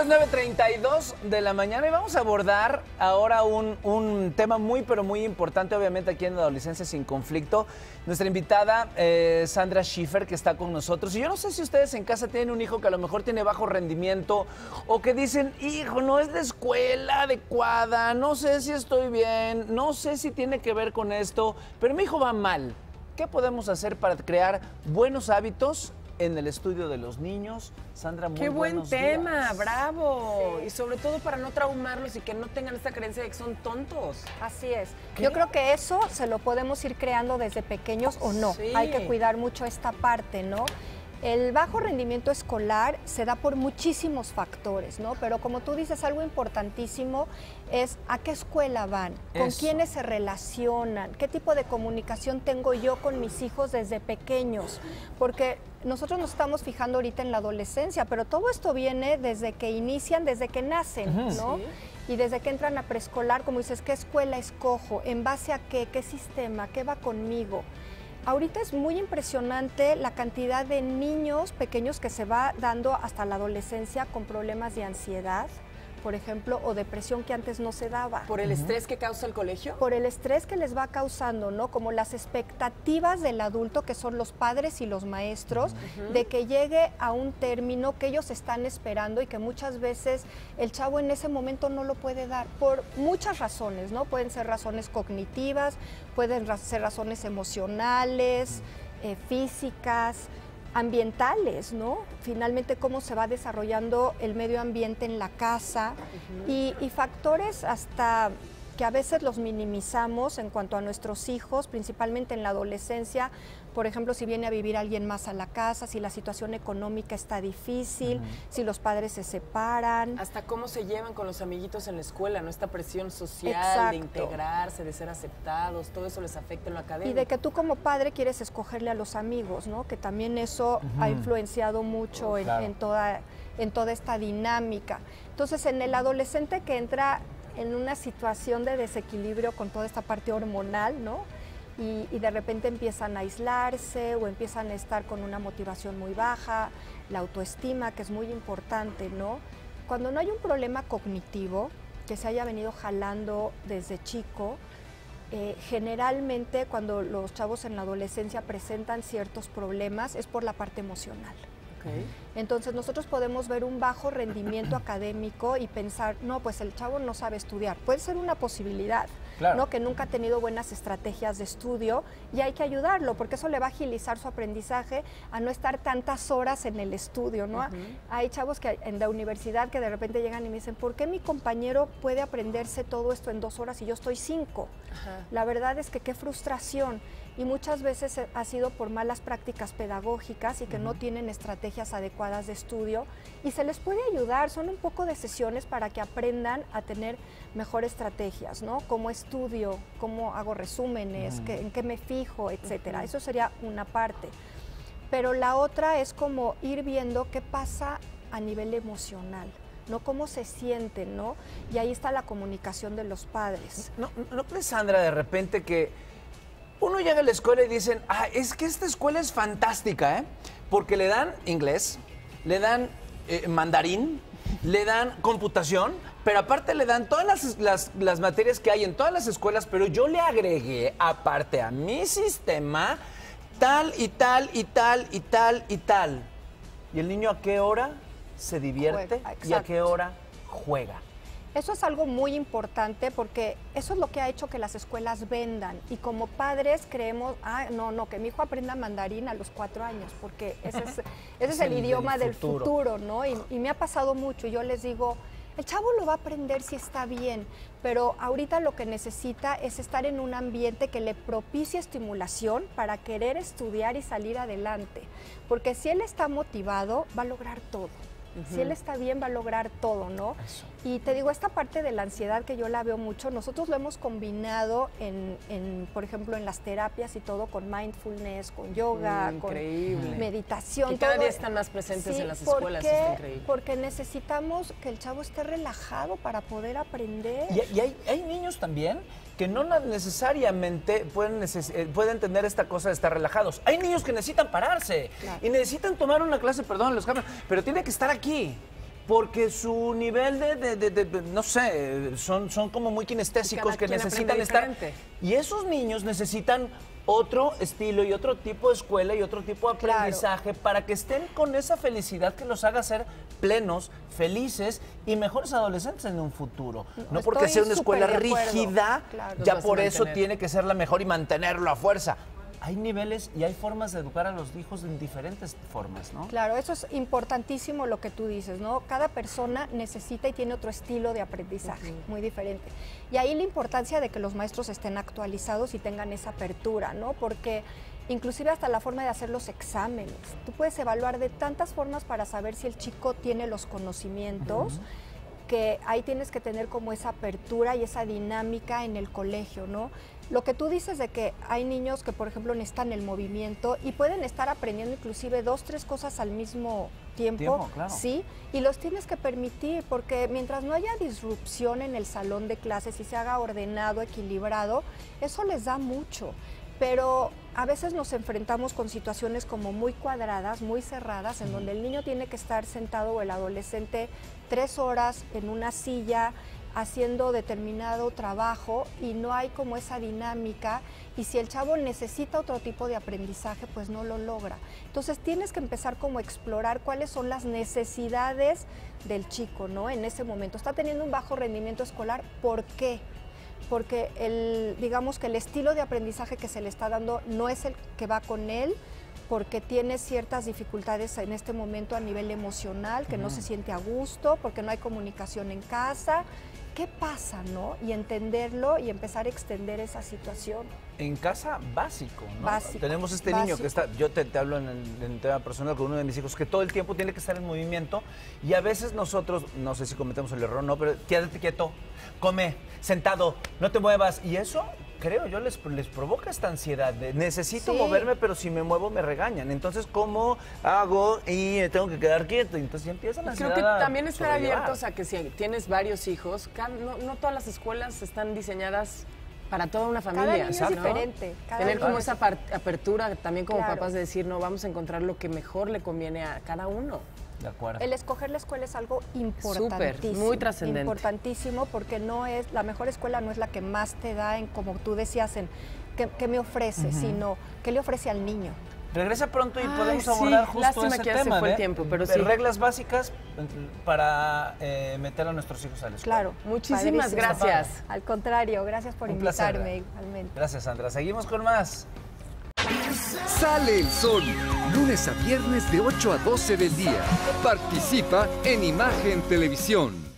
las 9:32 de la mañana y vamos a abordar ahora un tema muy, pero muy importante, obviamente, aquí en Adolescencia Sin Conflicto. Nuestra invitada, Sandra Schiffer, que está con nosotros. Y yo no sé si ustedes en casa tienen un hijo que a lo mejor tiene bajo rendimiento o que dicen, hijo, no es la escuela adecuada, no sé si estoy bien, no sé si tiene que ver con esto, pero mi hijo va mal. ¿Qué podemos hacer para crear buenos hábitos en el estudio de los niños? Sandra, muy buenos días. Qué buen tema, bravo. Sí. Y sobre todo para no traumarlos y que no tengan esta creencia de que son tontos. Así es. Yo creo que eso se lo podemos ir creando desde pequeños o no. Sí. Hay que cuidar mucho esta parte, ¿no? El bajo rendimiento escolar se da por muchísimos factores, ¿no? Pero como tú dices, algo importantísimo es a qué escuela van, con quiénes se relacionan, qué tipo de comunicación tengo yo con mis hijos desde pequeños, porque nosotros nos estamos fijando ahorita en la adolescencia, pero todo esto viene desde que inician, desde que nacen, ¿no? Sí. Y desde que entran a preescolar, como dices, ¿qué escuela escojo? ¿En base a qué sistema? ¿Qué va conmigo? Ahorita es muy impresionante la cantidad de niños pequeños que se va dando hasta la adolescencia con problemas de ansiedad, por ejemplo, o depresión que antes no se daba. ¿Por el estrés que causa el colegio? Por el estrés que les va causando, ¿no? Como las expectativas del adulto, que son los padres y los maestros, de que llegue a un término que ellos están esperando y que muchas veces el chavo en ese momento no lo puede dar, por muchas razones, ¿no? Pueden ser razones cognitivas, pueden ser razones emocionales, físicas, ambientales, ¿no? Finalmente, cómo se va desarrollando el medio ambiente en la casa y factores hasta que a veces los minimizamos en cuanto a nuestros hijos, principalmente en la adolescencia. Por ejemplo, si viene a vivir alguien más a la casa, si la situación económica está difícil, si los padres se separan. Hasta cómo se llevan con los amiguitos en la escuela, ¿no? Esta presión social. Exacto. De integrarse, de ser aceptados, todo eso les afecta en lo académico. Y de que tú como padre quieres escogerle a los amigos, ¿no? Que también eso ha influenciado mucho en toda esta dinámica. Entonces, en el adolescente que entra en una situación de desequilibrio con toda esta parte hormonal, ¿no? Y de repente empiezan a aislarse o empiezan a estar con una motivación muy baja, la autoestima, que es muy importante, ¿no? Cuando no hay un problema cognitivo que se haya venido jalando desde chico, generalmente cuando los chavos en la adolescencia presentan ciertos problemas es por la parte emocional. Entonces nosotros podemos ver un bajo rendimiento académico y pensar, no, pues el chavo no sabe estudiar. Puede ser una posibilidad, claro, ¿no? Que nunca ha tenido buenas estrategias de estudio y hay que ayudarlo porque eso le va a agilizar su aprendizaje a no estar tantas horas en el estudio, ¿no? Hay chavos que en la universidad que de repente llegan y me dicen, ¿por qué mi compañero puede aprenderse todo esto en 2 horas y yo estoy 5? La verdad es que qué frustración. Y muchas veces ha sido por malas prácticas pedagógicas y que no tienen estrategias adecuadas de estudio y se les puede ayudar, son un poco de sesiones para que aprendan a tener mejores estrategias, ¿no? Cómo estudio, cómo hago resúmenes, en qué me fijo, etcétera. Eso sería una parte. Pero la otra es como ir viendo qué pasa a nivel emocional, ¿no? Cómo se sienten, ¿no? Y ahí está la comunicación de los padres. ¿No crees, Sandra, de repente que uno llega a la escuela y dicen, es que esta escuela es fantástica, porque le dan inglés, le dan mandarín, le dan computación, pero aparte le dan todas las materias que hay en todas las escuelas, pero yo le agregué, aparte a mi sistema, tal y tal y tal y tal y tal. ¿Y el niño a qué hora se divierte y a qué hora juega? Eso es algo muy importante porque eso es lo que ha hecho que las escuelas vendan y como padres creemos, no, que mi hijo aprenda mandarín a los 4 años porque ese es el idioma del futuro, ¿no? Y me ha pasado mucho y yo les digo, el chavo lo va a aprender si está bien, pero ahorita lo que necesita es estar en un ambiente que le propicie estimulación para querer estudiar y salir adelante, porque si él está motivado va a lograr todo. Si él está bien, va a lograr todo, ¿no? Eso. Y te digo, esta parte de la ansiedad que yo la veo mucho, nosotros lo hemos combinado por ejemplo, en las terapias y todo, con mindfulness, con yoga, con meditación. Que cada día están más presentes en las escuelas, está increíble. Porque necesitamos que el chavo esté relajado para poder aprender. Y hay niños también que no necesariamente pueden tener esta cosa de estar relajados. Hay niños que necesitan pararse y necesitan tomar una clase, perdón, los cambios, pero tiene que estar aquí. porque su nivel no sé, son como muy kinestésicos que necesitan estar. Y esos niños necesitan otro estilo y otro tipo de escuela y otro tipo de aprendizaje para que estén con esa felicidad que los haga ser plenos, felices y mejores adolescentes en un futuro. No porque sea una escuela rígida, ya por eso tiene que ser la mejor y mantenerlo a fuerza. Hay niveles y hay formas de educar a los hijos en diferentes formas, ¿no? Claro, eso es importantísimo lo que tú dices, ¿no? Cada persona necesita y tiene otro estilo de aprendizaje, muy diferente. Y ahí la importancia de que los maestros estén actualizados y tengan esa apertura, ¿no? Porque inclusive hasta la forma de hacer los exámenes. Tú puedes evaluar de tantas formas para saber si el chico tiene los conocimientos, que ahí tienes que tener como esa apertura y esa dinámica en el colegio, ¿no? Lo que tú dices de que hay niños que, por ejemplo, necesitan el movimiento y pueden estar aprendiendo inclusive 2, 3 cosas al mismo tiempo, sí, y los tienes que permitir, porque mientras no haya disrupción en el salón de clases y se haga ordenado, equilibrado, eso les da mucho. Pero a veces nos enfrentamos con situaciones como muy cuadradas, muy cerradas, en donde el niño tiene que estar sentado o el adolescente 3 horas en una silla haciendo determinado trabajo y no hay como esa dinámica, y si el chavo necesita otro tipo de aprendizaje, pues no lo logra. Entonces tienes que empezar como a explorar cuáles son las necesidades del chico, ¿no? En ese momento está teniendo un bajo rendimiento escolar, ¿por qué? Porque digamos que el estilo de aprendizaje que se le está dando no es el que va con él, porque tiene ciertas dificultades en este momento a nivel emocional, que no se siente a gusto, porque no hay comunicación en casa. ¿Qué pasa, no? Y entenderlo y empezar a extender esa situación. En casa, básico, ¿no? Básico. Tenemos este niño que está, yo te hablo en tema personal con uno de mis hijos, que todo el tiempo tiene que estar en movimiento, y a veces nosotros, no sé si cometemos el error, no, pero quédate quieto, come, sentado, no te muevas, y eso, creo yo, les provoca esta ansiedad de necesito moverme, pero si me muevo me regañan. Entonces, ¿cómo hago y me tengo que quedar quieto? Entonces ya empieza la ansiedad. Creo que también estar abiertos a que si tienes varios hijos, no todas las escuelas están diseñadas para toda una familia. Cada niño es diferente. Tener como esa apertura también como papás de decir, no, vamos a encontrar lo que mejor le conviene a cada uno. De acuerdo. El escoger la escuela es algo importantísimo. Súper, muy trascendente. Importantísimo, porque la mejor escuela no es la que más te da en, como tú decías, en qué me ofrece, sino qué le ofrece al niño. Regresa pronto y podemos abordar justo ese que tema, se fue el tiempo, pero sí. Reglas básicas para meter a nuestros hijos a la escuela. Claro. Muchísimas gracias. Al contrario, gracias por invitarme igualmente. Gracias, Sandra. Seguimos con más. Sale el sol, lunes a viernes de 8 a 12 del día. Participa en Imagen Televisión.